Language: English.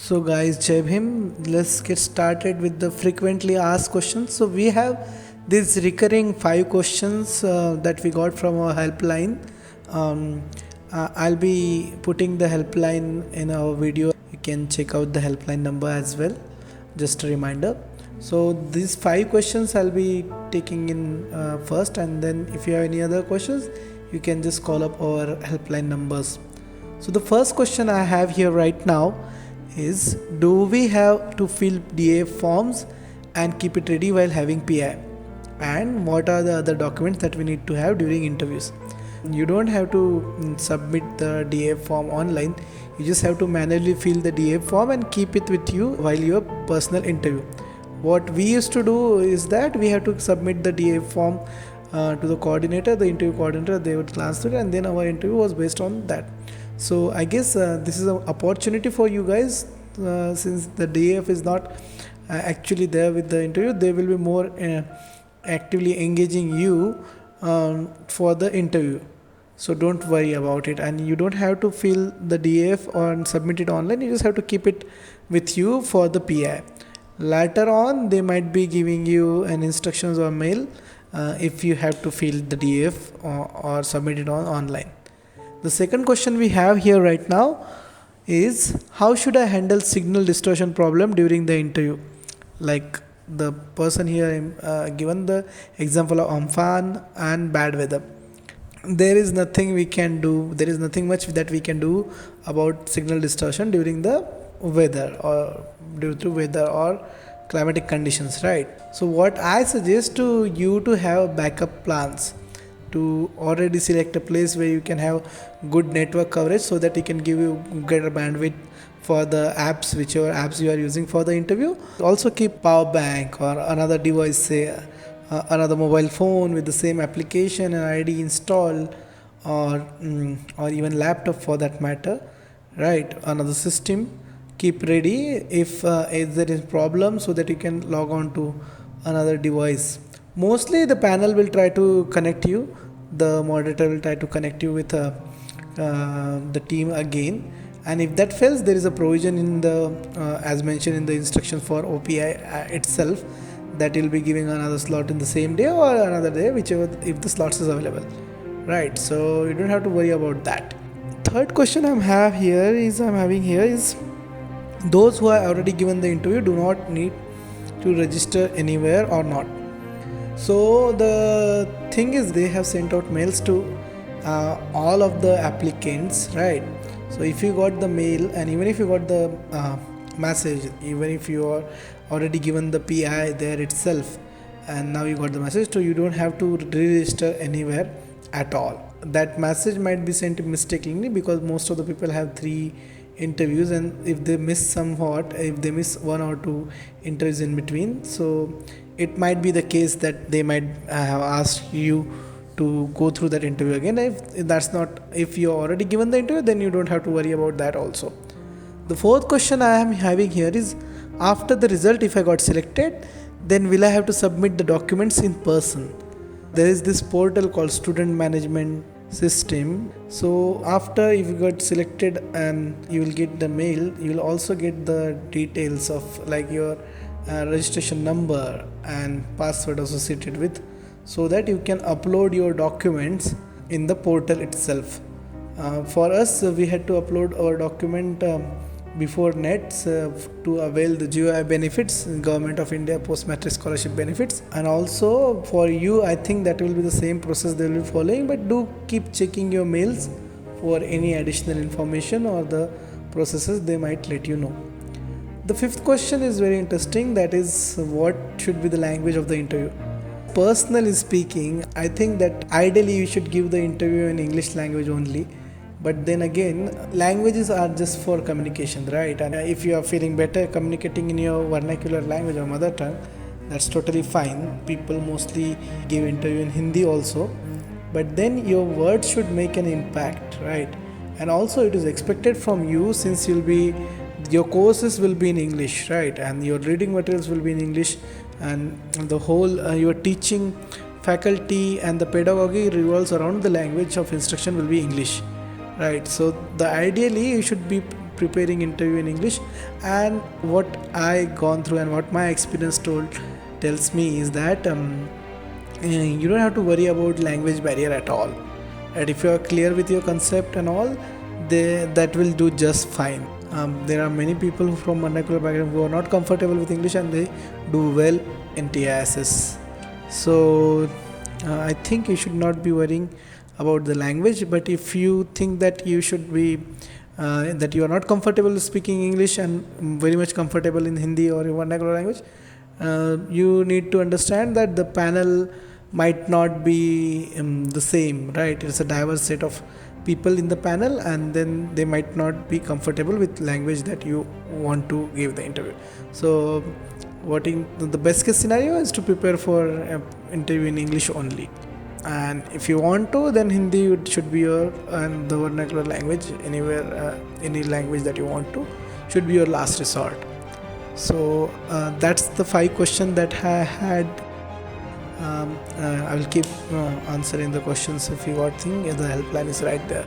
So guys, Jai Bhim, let's get started with the frequently asked questions. So we have these recurring 5 questions that we got from our helpline. I'll be putting the helpline in our video. You can check out the helpline number as well. Just a reminder. So these 5 questions I'll be taking in first, and then if you have any other questions, you can just call up our helpline numbers. So the first question I have here right now is, do we have to fill DA forms and keep it ready while having PI? And what are the other documents that we need to have during interviews? You don't have to submit the DA form online. You just have to manually fill the DA form and keep it with you while your personal interview. What we used to do is that we have to submit the DA form to the coordinator, the interview coordinator. They would glance through it, and then our interview was based on that. So I guess this is an opportunity for you guys, since the DAF is not actually there with the interview. They will be more actively engaging you for the interview. So don't worry about it, and you don't have to fill the DAF or submit it online. You just have to keep it with you for the PI. Later on, they might be giving you an instructions or mail if you have to fill the DAF or submit it online. The second question we have here right now is, how should I handle signal distortion problem during the interview? Like the person here given the example of Amphan and bad weather. There is nothing we can do. There is nothing much that we can do about signal distortion during the weather or due to weather or climatic conditions, right? So what I suggest to you to have backup plans, to already select a place where you can have good network coverage so that it can give you greater bandwidth for the apps, whichever apps you are using for the interview. Also keep power bank or another device, say another mobile phone with the same application and ID installed, or even laptop for that matter, right? Another system keep ready if there is problem, so that you can log on to another device. Mostly the panel will try to connect you, the moderator will try to connect you with the team again, and if that fails, there is a provision in the as mentioned in the instructions for OPI itself, that will be giving another slot in the same day or another day, whichever, if the slots is available, right? So you don't have to worry about that. Third question I'm having here is, those who are already given the interview do not need to register anywhere or not. So the thing is, they have sent out mails to all of the applicants, right? So if you got the mail, and even if you got the message, even if you are already given the PI there itself, and now you got the message, so you don't have to register anywhere at all. That message might be sent mistakenly, because most of the people have 3 interviews, and if they miss if they miss 1 or 2 interviews in between, so it might be the case that they might have asked you to go through that interview again. If you're already given the interview, then you don't have to worry about that also. The fourth question I am having here is, after the result, if I got selected, then will I have to submit the documents in person? There is this portal called Student Management System. So after, if you got selected and you will get the mail, you will also get the details of like your registration number and password associated with, so that you can upload your documents in the portal itself. For us, we had to upload our document before NETS to avail the GOI benefits, Government of India Post Matric Scholarship benefits. And also for you, I think that will be the same process they will be following, but do keep checking your mails for any additional information or the processes they might let you know. The fifth question is very interesting, that is, what should be the language of the interview? Personally speaking, I think that ideally you should give the interview in English language only. But then again, languages are just for communication, right? And if you are feeling better communicating in your vernacular language or mother tongue, that's totally fine. People mostly give interview in Hindi also. But then your words should make an impact, right? And also it is expected from you, since your courses will be in English, right? And your reading materials will be in English, and the whole your teaching faculty and the pedagogy revolves around the language of instruction will be English, right? So ideally you should be preparing interview in English. And what I gone through and what my experience tells me is that you don't have to worry about language barrier at all. And if you are clear with your concept and all, that will do just fine. There are many people from vernacular background who are not comfortable with English and they do well in TISS. So I think you should not be worrying about the language. But if you think that you should be that you are not comfortable speaking English and very much comfortable in Hindi or vernacular language, you need to understand that the panel might not be the same, right? It's a diverse set of people in the panel, and then they might not be comfortable with language that you want to give the interview. So what in the best case scenario is to prepare for interview in English only, and if you want to, then Hindi should be your, and the vernacular language anywhere, any language that you want to should be your last resort. So that's the 5 questions that I had. I will keep answering the questions if you got thing. The helpline is right there.